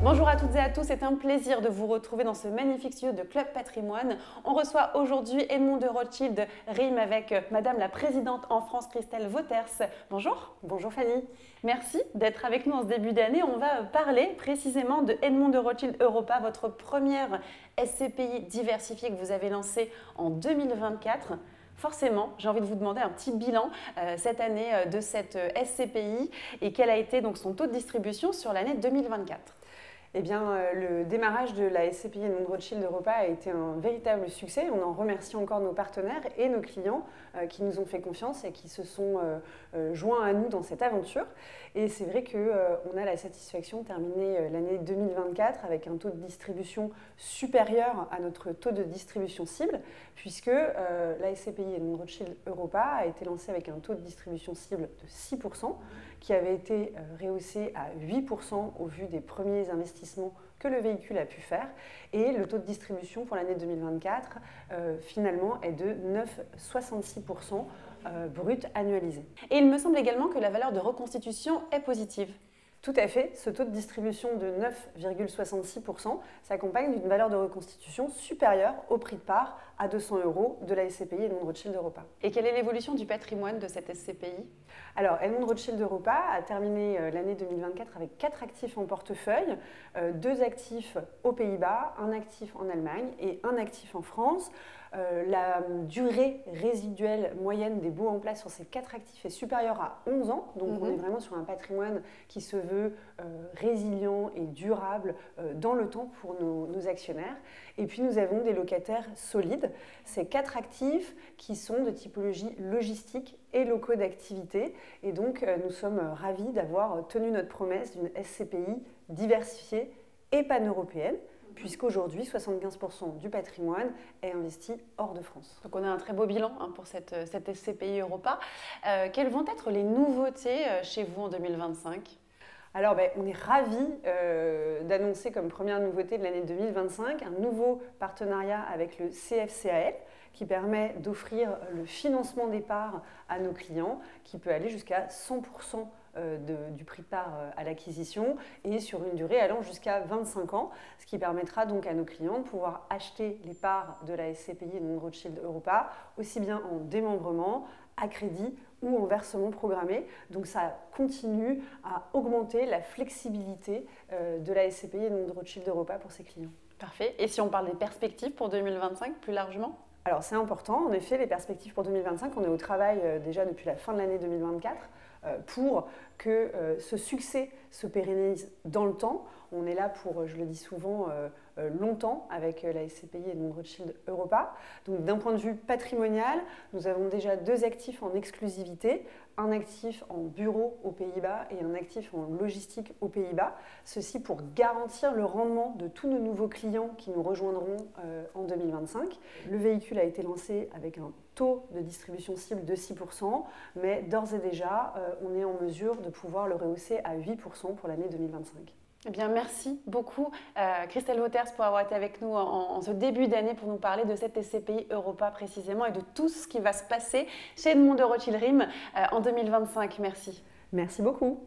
Bonjour à toutes et à tous, c'est un plaisir de vous retrouver dans ce magnifique studio de Club Patrimoine. On reçoit aujourd'hui Edmond de Rothschild RIM avec Madame la Présidente en France, Christelle Wauters. Bonjour. Bonjour Fanny. Merci d'être avec nous en ce début d'année. On va parler précisément de Edmond de Rothschild Europa, votre première SCPI diversifiée que vous avez lancée en 2024. Forcément, j'ai envie de vous demander un petit bilan cette année de cette SCPI et quel a été donc son taux de distribution sur l'année 2024. Eh bien, le démarrage de la SCPI Edmond de Rothschild Europa a été un véritable succès. On en remercie encore nos partenaires et nos clients qui nous ont fait confiance et qui se sont joints à nous dans cette aventure. Et c'est vrai qu'on a la satisfaction de terminer l'année 2024 avec un taux de distribution supérieur à notre taux de distribution cible, puisque la SCPI Edmond de Rothschild Europa a été lancée avec un taux de distribution cible de 6%, qui avait été rehaussé à 8% au vu des premiers investissements que le véhicule a pu faire. Et le taux de distribution pour l'année 2024, finalement, est de 9,66% brut annualisé. Et il me semble également que la valeur de reconstitution est positive. Tout à fait, ce taux de distribution de 9,66% s'accompagne d'une valeur de reconstitution supérieure au prix de part à 200 € de la SCPI Edmond de Rothschild Europa. Et quelle est l'évolution du patrimoine de cette SCPI? Alors, Edmond de Rothschild Europa a terminé l'année 2024 avec 4 actifs en portefeuille, 2 actifs aux Pays-Bas, un actif en Allemagne et un actif en France. La durée résiduelle moyenne des baux en place sur ces 4 actifs est supérieure à 11 ans. Donc on est vraiment sur un patrimoine qui se veut résilient et durable dans le temps pour nos actionnaires. Et puis nous avons des locataires solides. Ces 4 actifs qui sont de typologie logistique et locaux d'activité. Et donc nous sommes ravis d'avoir tenu notre promesse d'une SCPI diversifiée et pan-européenne, puisqu'aujourd'hui, 75% du patrimoine est investi hors de France. Donc on a un très beau bilan pour cette SCPI Europa. Quelles vont être les nouveautés chez vous en 2025 ? Alors, on est ravis d'annoncer comme première nouveauté de l'année 2025 un nouveau partenariat avec le CFCAL qui permet d'offrir le financement des parts à nos clients qui peut aller jusqu'à 100% du prix de part à l'acquisition et sur une durée allant jusqu'à 25 ans, ce qui permettra donc à nos clients de pouvoir acheter les parts de la SCPI Edmond de Rothschild Europa aussi bien en démembrement, à crédit ou en versement programmé. Donc ça continue à augmenter la flexibilité de la SCPI Edmond de Rothschild Europa pour ses clients. Parfait. Et si on parle des perspectives pour 2025 plus largement ? Alors c'est important, en effet, les perspectives pour 2025, on est au travail déjà depuis la fin de l'année 2024 pour que ce succès se pérennise dans le temps. On est là pour, je le dis souvent, longtemps avec la SCPI Edmond de Rothschild Europa. Donc d'un point de vue patrimonial, nous avons déjà 2 actifs en exclusivité, un actif en bureau aux Pays-Bas et un actif en logistique aux Pays-Bas. Ceci pour garantir le rendement de tous nos nouveaux clients qui nous rejoindront en 2025. Le véhicule a été lancé avec un taux de distribution cible de 6%, mais d'ores et déjà, on est en mesure de pouvoir le rehausser à 8% pour l'année 2025. Eh bien, merci beaucoup Christelle Wauters pour avoir été avec nous en ce début d'année pour nous parler de cette SCPI Europa précisément et de tout ce qui va se passer chez Edmond de Rothschild RIM en 2025. Merci. Merci beaucoup.